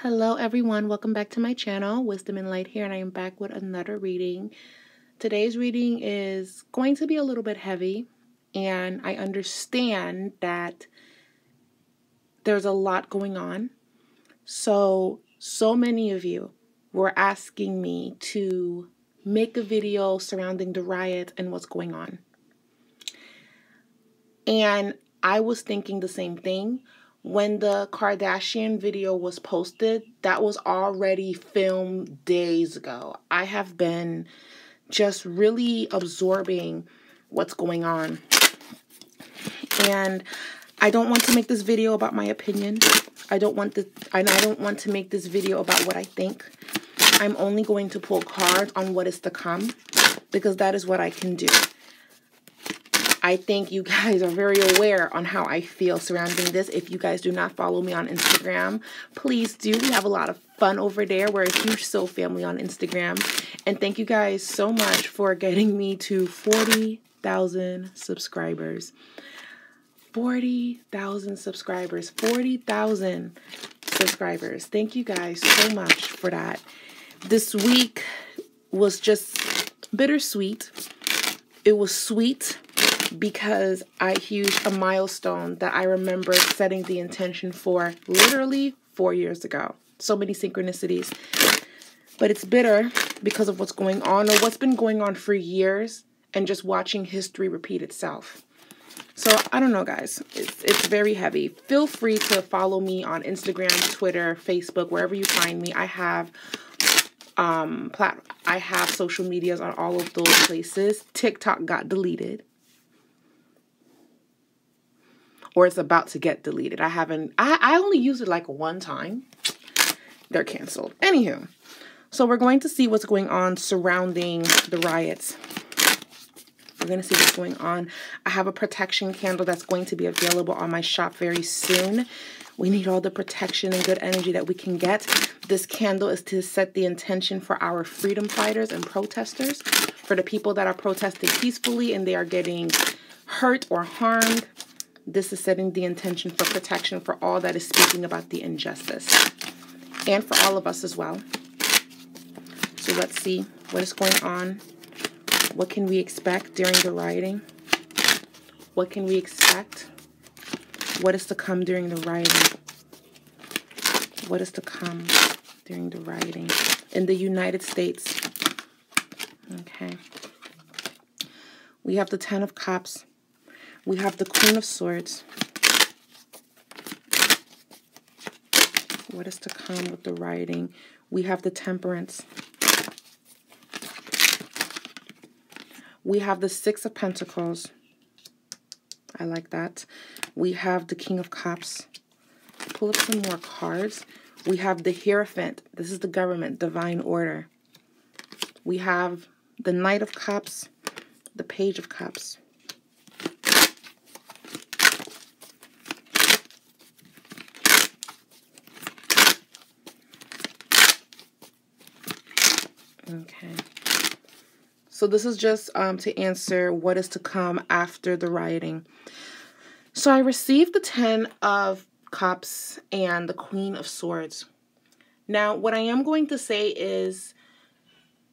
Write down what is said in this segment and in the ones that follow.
Hello everyone, welcome back to my channel, Wisdom and Light here, and I am back with another reading. Today's reading is going to be a little bit heavy, and I understand that there's a lot going on. So many of you were asking me to make a video surrounding the riot and what's going on. And I was thinking the same thing. When the Kardashian video was posted, that was already filmed days ago. I have been just really absorbing what's going on. And I don't want to make this video about my opinion. I don't want to make this video about what I think. I'm only going to pull cards on what is to come because that is what I can do. I think you guys are very aware on how I feel surrounding this. If you guys do not follow me on Instagram, please do. We have a lot of fun over there. We're a huge soul family on Instagram. And thank you guys so much for getting me to 40,000 subscribers. 40,000 subscribers. 40,000 subscribers. Thank you guys so much for that. This week was just bittersweet. It was sweet because I hit a milestone that I remember setting the intention for literally 4 years ago. So many synchronicities. But it's bitter because of what's going on, or what's been going on for years, and just watching history repeat itself. So I don't know, guys. It's very heavy. Feel free to follow me on Instagram, Twitter, Facebook, wherever you find me. I have social medias on all of those places. TikTok got deleted. Or it's about to get deleted. I only used it like one time. They're canceled. Anywho, so we're going to see what's going on surrounding the riots. We're going to see what's going on. I have a protection candle that's going to be available on my shop very soon. We need all the protection and good energy that we can get. This candle is to set the intention for our freedom fighters and protesters, for the people that are protesting peacefully and they are getting hurt or harmed. This is setting the intention for protection for all that is speaking about the injustice, and for all of us as well. So let's see what is going on. What can we expect during the rioting? What can we expect? What is to come during the rioting? What is to come during the rioting in the United States? Okay. We have the Ten of Cups. We have the Queen of Swords. What is to come with the rioting? We have the Temperance. We have the Six of Pentacles. I like that. We have the King of Cups. Pull up some more cards. We have the Hierophant. This is the government, divine order. We have the Knight of Cups, the Page of Cups. Okay. So this is just to answer what is to come after the rioting. So I received the Ten of Cups and the Queen of Swords. Now, what I am going to say is,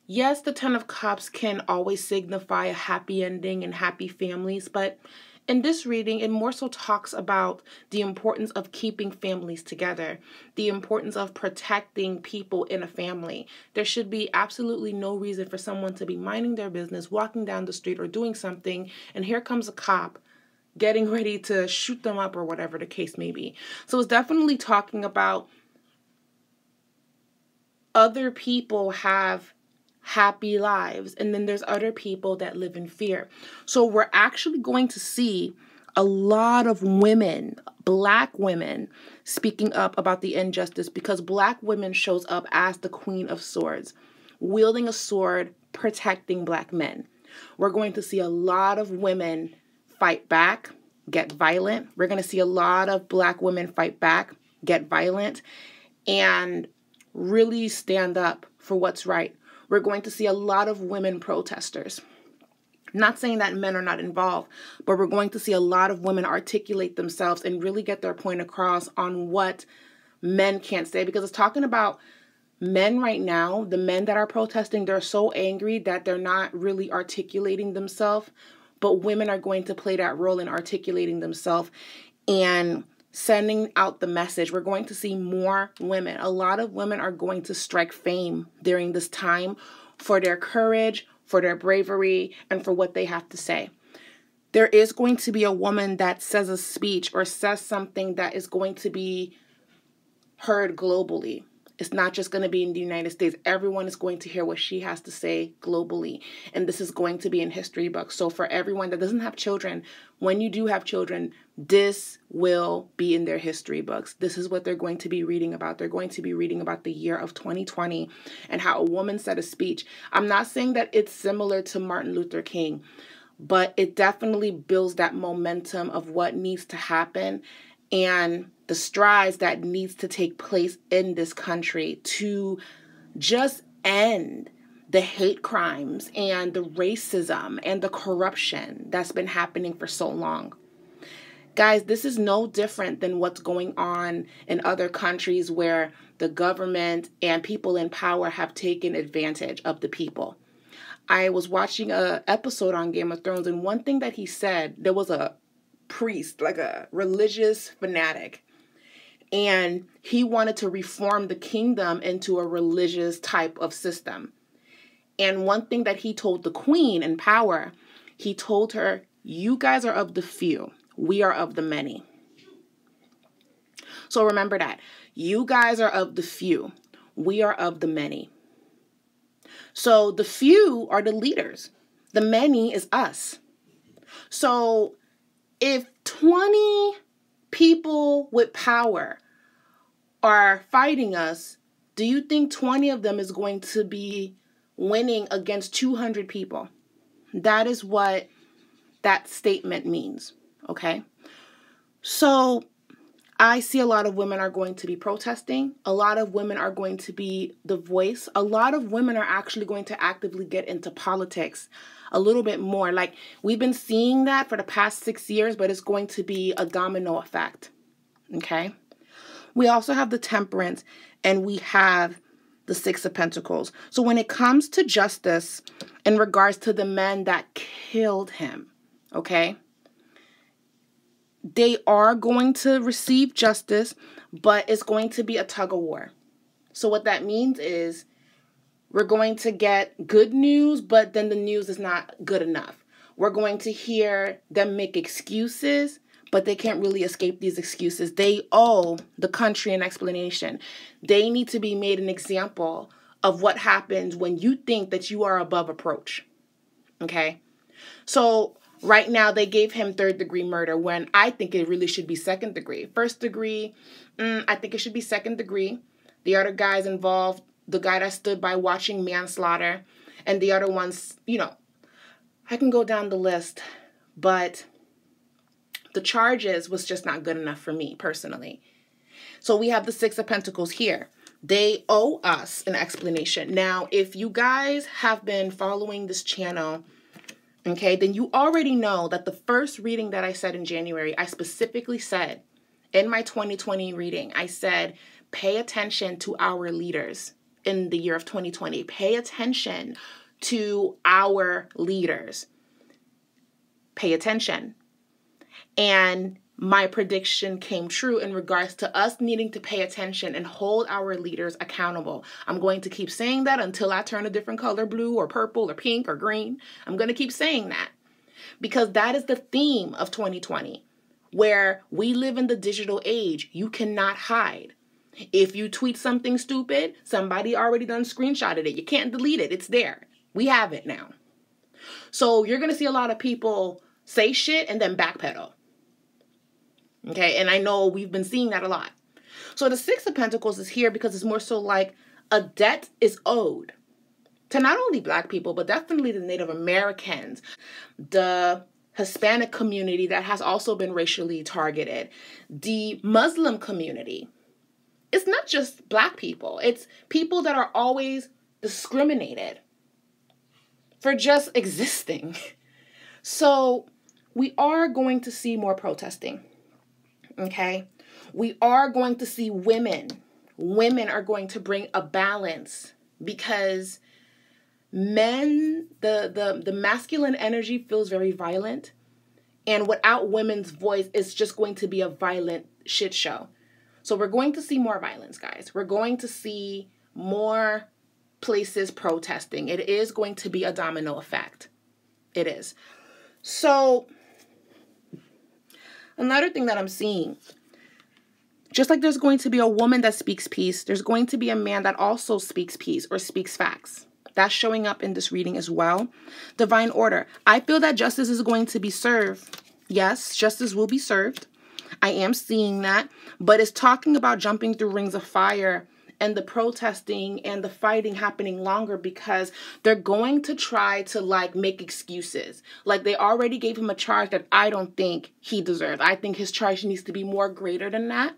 yes, the Ten of Cups can always signify a happy ending and happy families, but in this reading, it more so talks about the importance of keeping families together, the importance of protecting people in a family. There should be absolutely no reason for someone to be minding their business, walking down the street or doing something, and here comes a cop getting ready to shoot them up or whatever the case may be. So it's definitely talking about other people have happy lives, and then there's other people that live in fear. So we're actually going to see a lot of women, Black women, speaking up about the injustice, because Black women shows up as the Queen of Swords, wielding a sword, protecting Black men. We're going to see a lot of women fight back, get violent. We're going to see a lot of Black women fight back, get violent, and really stand up for what's right. We're going to see a lot of women protesters. Not saying that men are not involved, but we're going to see a lot of women articulate themselves and really get their point across on what men can't say, because it's talking about men right now. The men that are protesting, they're so angry that they're not really articulating themselves, but women are going to play that role in articulating themselves and sending out the message. We're going to see more women. A lot of women are going to strike fame during this time for their courage, for their bravery, and for what they have to say. There is going to be a woman that says a speech or says something that is going to be heard globally. It's not just going to be in the United States. Everyone is going to hear what she has to say globally. And this is going to be in history books. So for everyone that doesn't have children, when you do have children, this will be in their history books. This is what they're going to be reading about. They're going to be reading about the year of 2020 and how a woman said a speech. I'm not saying that it's similar to Martin Luther King, but it definitely builds that momentum of what needs to happen and the strides that needs to take place in this country to just end the hate crimes and the racism and the corruption that's been happening for so long. Guys, this is no different than what's going on in other countries where the government and people in power have taken advantage of the people. I was watching an episode on Game of Thrones, and one thing that he said, there was a priest, like a religious fanatic, and he wanted to reform the kingdom into a religious type of system. And one thing that he told the queen in power, he told her, you guys are of the few, we are of the many. So remember that. You guys are of the few, we are of the many. So the few are the leaders. The many is us. So if 20 people with power are fighting us, do you think 20 of them is going to be winning against 200 people? That is what that statement means, okay? So I see a lot of women are going to be protesting. A lot of women are going to be the voice. A lot of women are actually going to actively get into politics a little bit more. Like, we've been seeing that for the past 6 years, but it's going to be a domino effect, okay? We also have the Temperance, and we have the Six of Pentacles. So when it comes to justice in regards to the men that killed him, okay, they are going to receive justice, but it's going to be a tug of war. So what that means is we're going to get good news, but then the news is not good enough. We're going to hear them make excuses, but they can't really escape these excuses. They owe the country an explanation. They need to be made an example of what happens when you think that you are above reproach. Okay? So right now, they gave him 3rd-degree murder when I think it really should be 2nd degree. 1st degree, I think it should be 2nd degree. The other guys involved, the guy that stood by watching manslaughter, and the other ones, you know, I can go down the list, but the charges was just not good enough for me personally. So we have the Six of Pentacles here. They owe us an explanation. Now, if you guys have been following this channel, okay, then you already know that the first reading that I said in January, I specifically said in my 2020 reading, I said, pay attention to our leaders in the year of 2020. Pay attention to our leaders. Pay attention. And my prediction came true in regards to us needing to pay attention and hold our leaders accountable. I'm going to keep saying that until I turn a different color, blue or purple or pink or green. I'm going to keep saying that because that is the theme of 2020, where we live in the digital age. You cannot hide. If you tweet something stupid, somebody already done screenshotted it. You can't delete it. It's there. We have it now. So you're going to see a lot of people say shit and then backpedal. Okay, and I know we've been seeing that a lot. So the Six of Pentacles is here because it's more so like a debt is owed to not only Black people, but definitely the Native Americans, the Hispanic community that has also been racially targeted, the Muslim community. It's not just Black people. It's people that are always discriminated for just existing. So we are going to see more protesting. Okay, We are going to see women. Women are going to bring a balance because men, the masculine energy feels very violent. And without women's voice, it's just going to be a violent shit show. So we're going to see more violence, guys. We're going to see more places protesting. It is going to be a domino effect. It is. So another thing that I'm seeing, just like there's going to be a woman that speaks peace, there's going to be a man that also speaks peace or speaks facts. That's showing up in this reading as well. Divine order. I feel that justice is going to be served. Yes, justice will be served. I am seeing that. But it's talking about jumping through rings of fire and the protesting and the fighting happening longer because they're going to try to like make excuses. Like they already gave him a charge that I don't think he deserves. I think his charge needs to be more greater than that.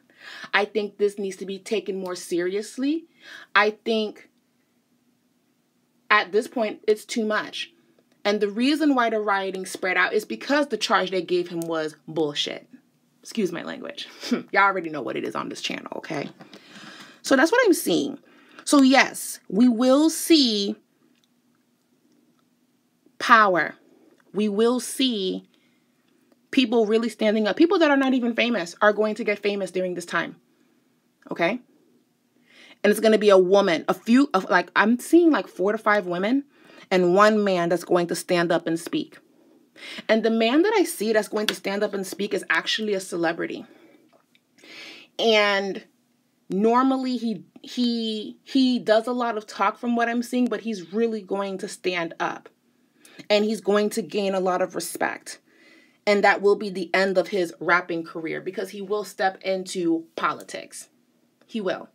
I think this needs to be taken more seriously. I think at this point, it's too much. And the reason why the rioting spread out is because the charge they gave him was bullshit. Excuse my language. Y'all already know what it is on this channel, okay? So that's what I'm seeing. So yes, we will see power. We will see people really standing up. People that are not even famous are going to get famous during this time, okay? And it's going to be a woman, I'm seeing like 4 to 5 women and 1 man that's going to stand up and speak. And the man that I see that's going to stand up and speak is actually a celebrity. And normally he does a lot of talk from what I'm seeing, but he's really going to stand up. And he's going to gain a lot of respect. And that will be the end of his rapping career because he will step into politics. He will.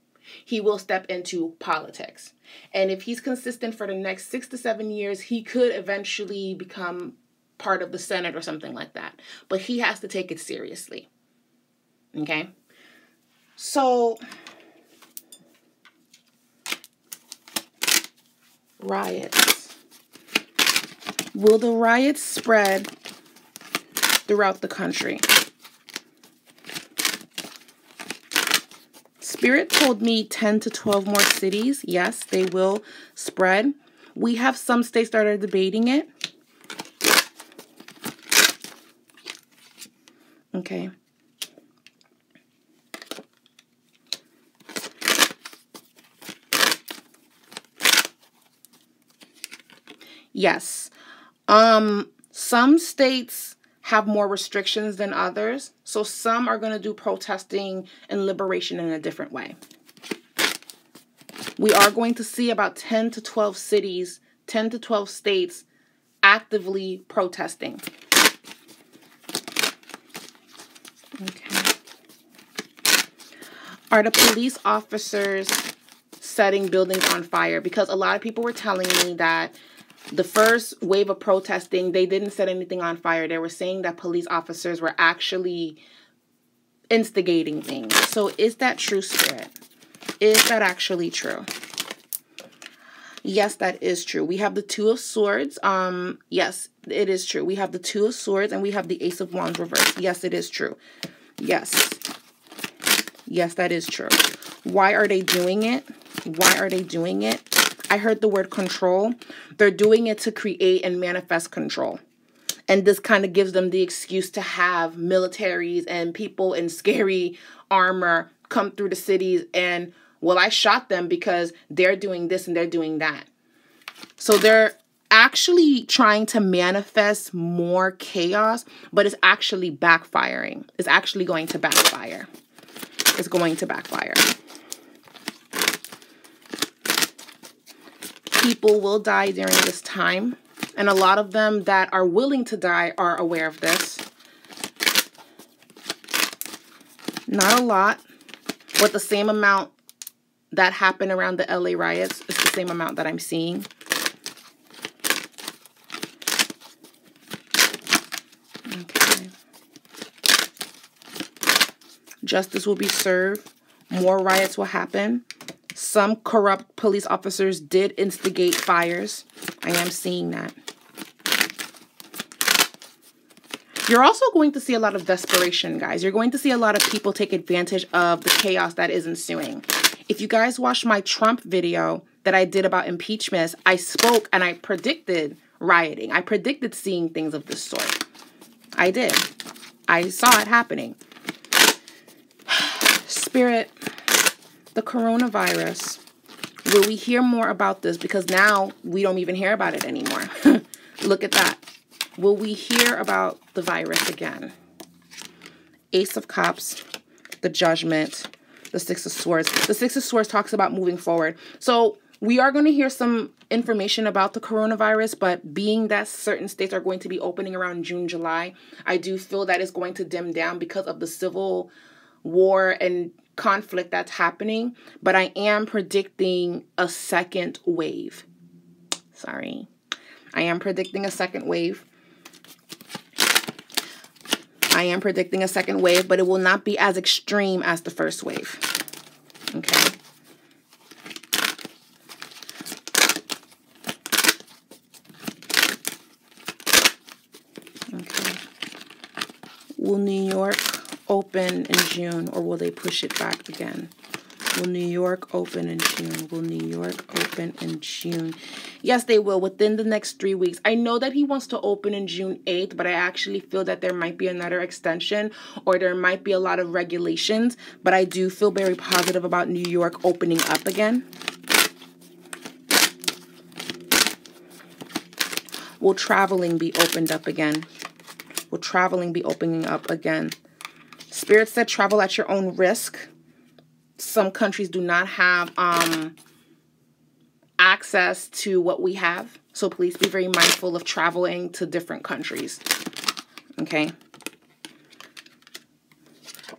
He will step into politics. And if he's consistent for the next 6 to 7 years, he could eventually become part of the Senate or something like that. But he has to take it seriously. Okay? So, riots. Will the riots spread throughout the country? Spirit told me 10 to 12 more cities. Yes, they will spread. We have some states that are debating it. Okay. Yes. Some states have more restrictions than others. So some are going to do protesting and liberation in a different way. We are going to see about 10 to 12 cities, 10 to 12 states actively protesting. Okay. Are the police officers setting buildings on fire? Because a lot of people were telling me that the first wave of protesting, they didn't set anything on fire. They were saying that police officers were actually instigating things. So is that true, Spirit? Is that actually true? Yes, that is true. We have the 2 of Swords. Yes, it is true. We have the 2 of Swords and we have the Ace of Wands reversed. Yes, it is true. Yes. Yes, that is true. Why are they doing it? Why are they doing it? I heard the word control. They're doing it to create and manifest control. And this kind of gives them the excuse to have militaries and people in scary armor come through the cities and, well, I shot them because they're doing this and they're doing that. So they're actually trying to manifest more chaos, but it's actually backfiring. It's actually going to backfire. It's going to backfire. People will die during this time, and a lot of them that are willing to die are aware of this. Not a lot, but the same amount that happened around the LA riots is the same amount that I'm seeing. Okay. Justice will be served. More riots will happen. Some corrupt police officers did instigate fires. I am seeing that. You're also going to see a lot of desperation, guys. You're going to see a lot of people take advantage of the chaos that is ensuing. If you guys watched my Trump video that I did about impeachment, I spoke and I predicted rioting. I predicted seeing things of this sort. I did. I saw it happening. Spirit, the coronavirus. Will we hear more about this? Because now we don't even hear about it anymore. Look at that. Will we hear about the virus again? Ace of Cups, the Judgment, the Six of Swords. The Six of Swords talks about moving forward. So we are going to hear some information about the coronavirus, but being that certain states are going to be opening around June, July, I do feel that it's going to dim down because of the civil war and conflict that's happening. But I am predicting a second wave. Sorry. I am predicting a second wave. I am predicting a second wave, but it will not be as extreme as the first wave. Okay. Okay. Will New York open in June, or will they push it back again? Will New York open in June? Will New York open in June? Yes, they will within the next 3 weeks. I know that he wants to open in June 8th, but I actually feel that there might be another extension or there might be a lot of regulations. But I do feel very positive about New York opening up again. Will traveling be opened up again? Will traveling be opening up again? Spirit said travel at your own risk. Some countries do not have access to what we have. So please be very mindful of traveling to different countries. Okay.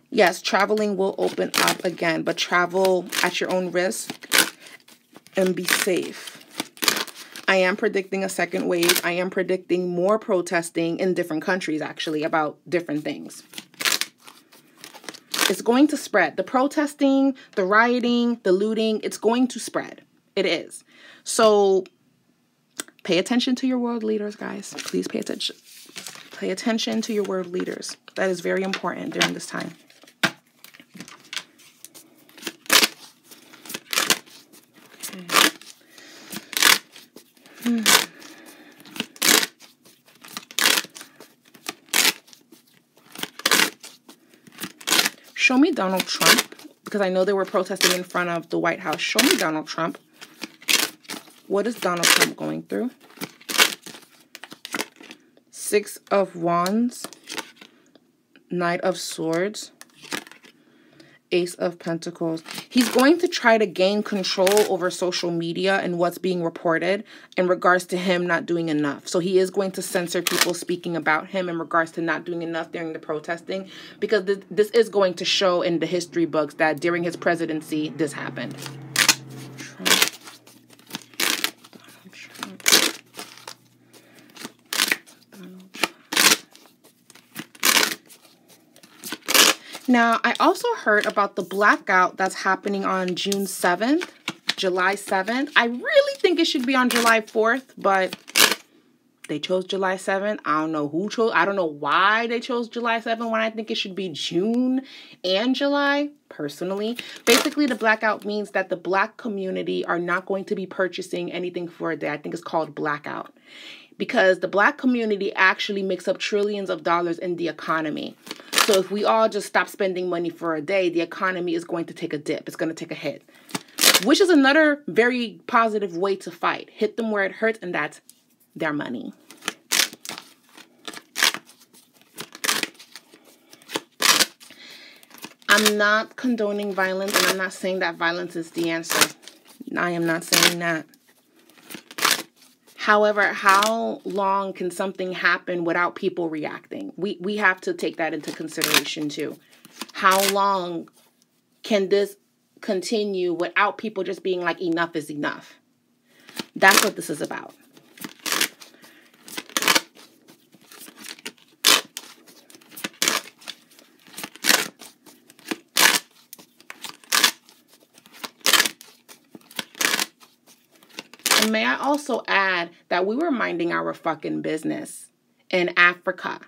Yes, traveling will open up again, but travel at your own risk and be safe. I am predicting a second wave. I am predicting more protesting in different countries, actually, about different things. It's going to spread. The protesting, the rioting, the looting, it's going to spread. It is. So pay attention to your world leaders, guys. Please pay attention. Pay attention to your world leaders. That is very important during this time. Okay. Show me Donald Trump, because I know they were protesting in front of the White House. Show me Donald Trump. What is Donald Trump going through? Six of Wands, Knight of Swords, Ace of Pentacles. He's going to try to gain control over social media and what's being reported in regards to him not doing enough. So he is going to censor people speaking about him in regards to not doing enough during the protesting, because this is going to show in the history books that during his presidency, this happened. Now, I also heard about the blackout that's happening on June 7th, July 7th. I really think it should be on July 4th, but they chose July 7th. I don't know who chose. I don't know why they chose July 7th when I think it should be June and July, personally. Basically, the blackout means that the Black community are not going to be purchasing anything for a day. I think it's called blackout, because the Black community actually makes up trillions of dollars in the economy. So if we all just stop spending money for a day, the economy is going to take a dip. It's going to take a hit, which is another very positive way to fight. Hit them where it hurts, and that's their money. I'm not condoning violence, and I'm not saying that violence is the answer. I am not saying that. However, how long can something happen without people reacting? We have to take that into consideration too. How long can this continue without people just being like, enough is enough? That's what this is about. And may I also add that we were minding our fucking business in Africa.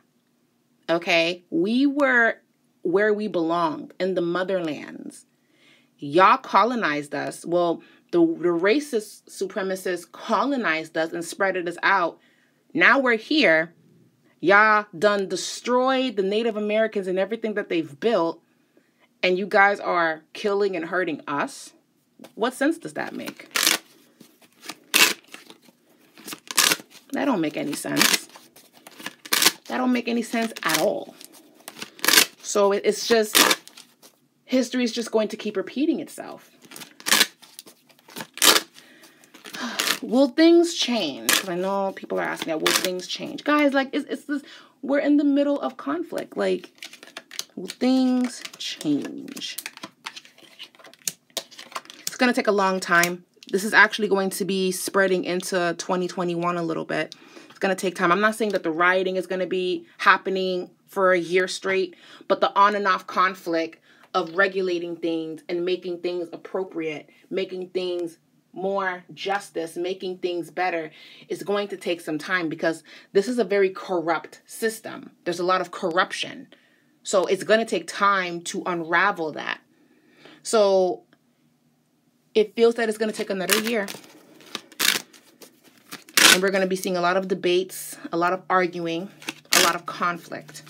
Okay? We were where we belonged, in the motherlands. Y'all colonized us. Well, the racist supremacists colonized us and spreaded us out. Now we're here. Y'all done destroyed the Native Americans and everything that they've built. And you guys are killing and hurting us? What sense does that make? That don't make any sense. That don't make any sense at all. So it's just, history is just going to keep repeating itself. Will things change? Because I know people are asking that. Will things change? Guys, like, it's this, we're in the middle of conflict. Like, will things change? It's going to take a long time. This is actually going to be spreading into 2021 a little bit. It's going to take time. I'm not saying that the rioting is going to be happening for a year straight, but the on and off conflict of regulating things and making things appropriate, making things more justice, making things better is going to take some time, because this is a very corrupt system. There's a lot of corruption. So it's going to take time to unravel that. So it feels that it's going to take another year. And we're going to be seeing a lot of debates, a lot of arguing, a lot of conflict.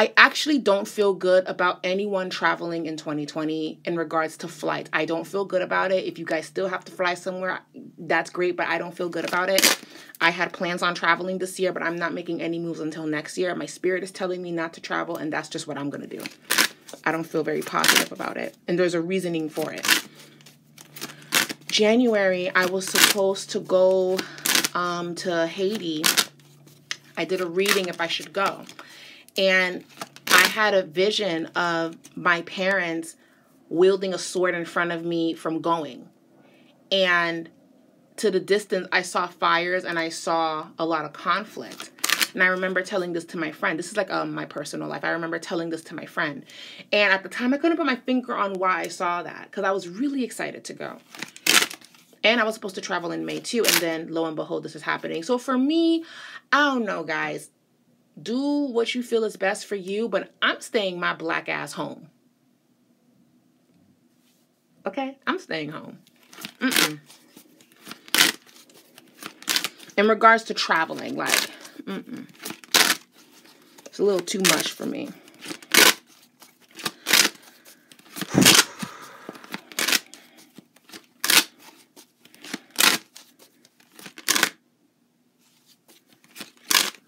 I actually don't feel good about anyone traveling in 2020 in regards to flights. I don't feel good about it. If you guys still have to fly somewhere, that's great, but I don't feel good about it. I had plans on traveling this year, but I'm not making any moves until next year. My spirit is telling me not to travel, and that's just what I'm going to do. I don't feel very positive about it, and there's a reasoning for it. January, I was supposed to go to Haiti. I did a reading if I should go. And I had a vision of my parents wielding a sword in front of me from going. And to the distance, I saw fires and I saw a lot of conflict. And I remember telling this to my friend. This is like my personal life. I remember telling this to my friend. And at the time, I couldn't put my finger on why I saw that, because I was really excited to go. And I was supposed to travel in May too. And then lo and behold, this is happening. So for me, I don't know, guys. Do what you feel is best for you, but I'm staying my black ass home. Okay? I'm staying home. In regards to traveling, like, it's a little too much for me.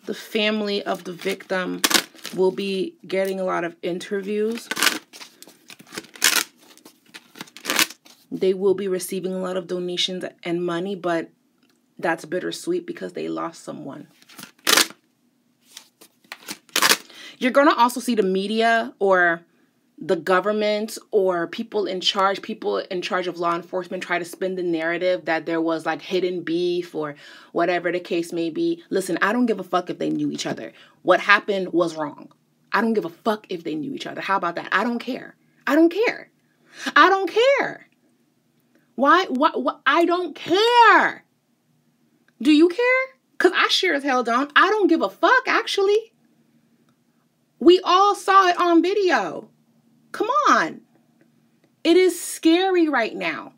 The family of the victim will be getting a lot of interviews. They will be receiving a lot of donations and money, but that's bittersweet because they lost someone. You're going to also see the media or the government or people in charge of law enforcement try to spin the narrative that there was like hidden beef or whatever the case may be. Listen, I don't give a fuck if they knew each other. What happened was wrong. I don't give a fuck if they knew each other. How about that? I don't care. I don't care. I don't care. Why? What? I don't care. Do you care? Because I sure as hell don't. I don't give a fuck, actually. We all saw it on video. Come on. It is scary right now.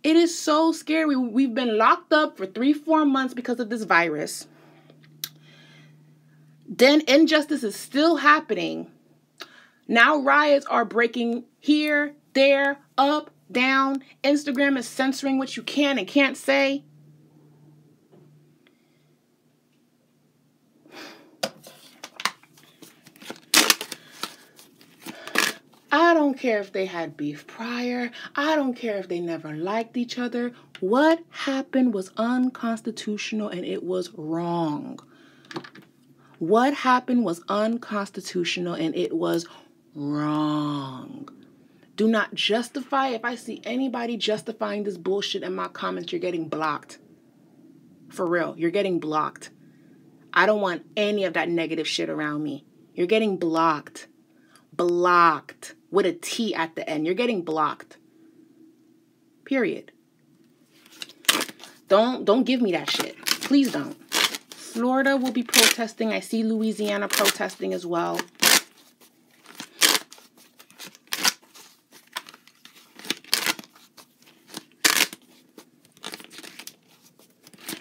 It is so scary. We've been locked up for 3-4 months because of this virus. Then injustice is still happening. Now riots are breaking here, there, up, down. Instagram is censoring what you can and can't say. I don't care if they had beef prior. I don't care if they never liked each other. What happened was unconstitutional and it was wrong. What happened was unconstitutional and it was wrong. Do not justify. If I see anybody justifying this bullshit in my comments, you're getting blocked. For real, you're getting blocked. I don't want any of that negative shit around me. You're getting blocked. Blocked. With a T at the end. You're getting blocked. Period. Don't give me that shit. Please don't. Florida will be protesting. I see Louisiana protesting as well.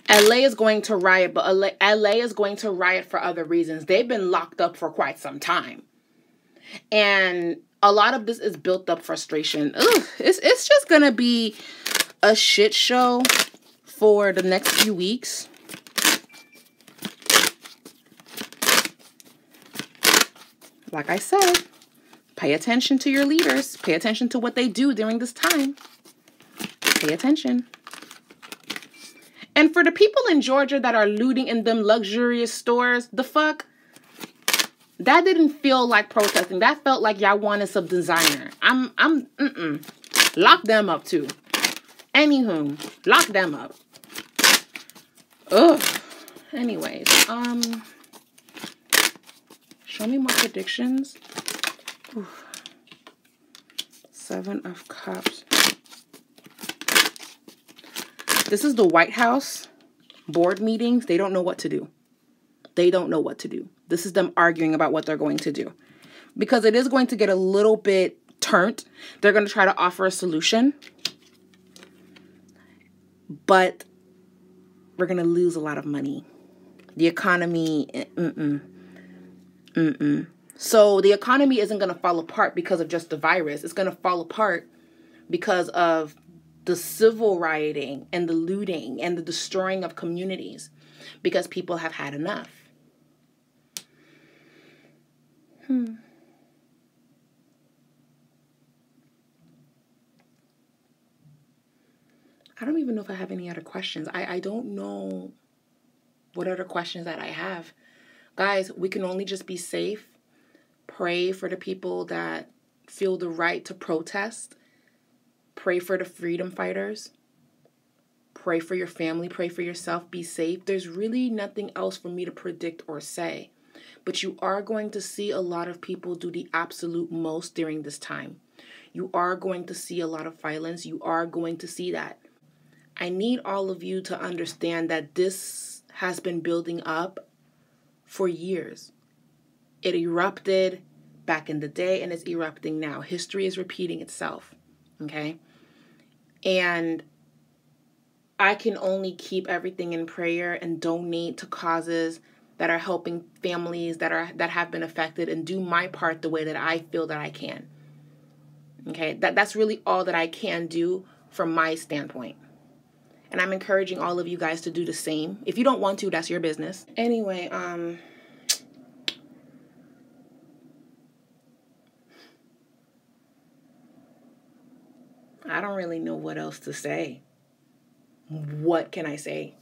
LA is going to riot, but LA is going to riot for other reasons. They've been locked up for quite some time. And a lot of this is built up frustration. Ugh, it's just going to be a shit show for the next few weeks. Like I said, pay attention to your leaders. Pay attention to what they do during this time. Pay attention. And for the people in Georgia that are looting in them luxurious stores, the fuck? That didn't feel like protesting. That felt like y'all wanted some designer. Lock them up too. Anywho, lock them up. Ugh. Anyways, show me more predictions. Oof. 7 of Cups. This is the White House board meetings. They don't know what to do. They don't know what to do. This is them arguing about what they're going to do. Because it is going to get a little bit turned. They're going to try to offer a solution. But we're going to lose a lot of money. The economy, So the economy isn't going to fall apart because of just the virus. It's going to fall apart because of the civil rioting and the looting and the destroying of communities because people have had enough. I don't even know if I have any other questions. I don't know what other questions that I have. Guys, we can only just be safe. Pray for the people that feel the right to protest. Pray for the freedom fighters. Pray for your family. Pray for yourself. Be safe. There's really nothing else for me to predict or say. But you are going to see a lot of people do the absolute most during this time. You are going to see a lot of violence. You are going to see that. I need all of you to understand that this has been building up for years. It erupted back in the day and it's erupting now. History is repeating itself. Okay? And I can only keep everything in prayer and donate to causes that are helping families that have been affected and do my part the way that I feel that I can. Okay? That's really all that I can do from my standpoint. And I'm encouraging all of you guys to do the same. If you don't want to, that's your business. Anyway, I don't really know what else to say. What can I say?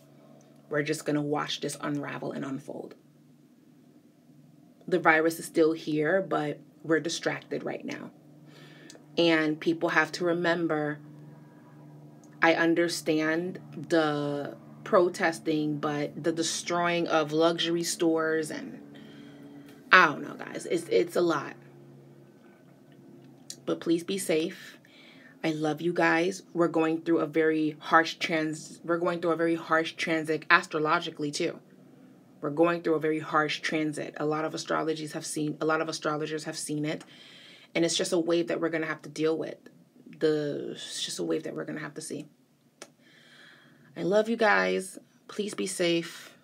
We're just going to watch this unravel and unfold. The virus is still here, but we're distracted right now. And people have to remember, I understand the protesting, but the destroying of luxury stores and I don't know, guys. It's a lot. But please be safe. I love you guys. We're going through a very harsh transit astrologically too. We're going through a very harsh transit. A lot of astrologers have seen it. And it's just a wave that we're going to have to deal with. It's just a wave that we're going to have to see. I love you guys. Please be safe.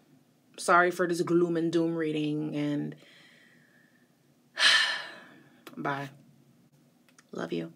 Sorry for this gloom and doom reading. And bye. Love you.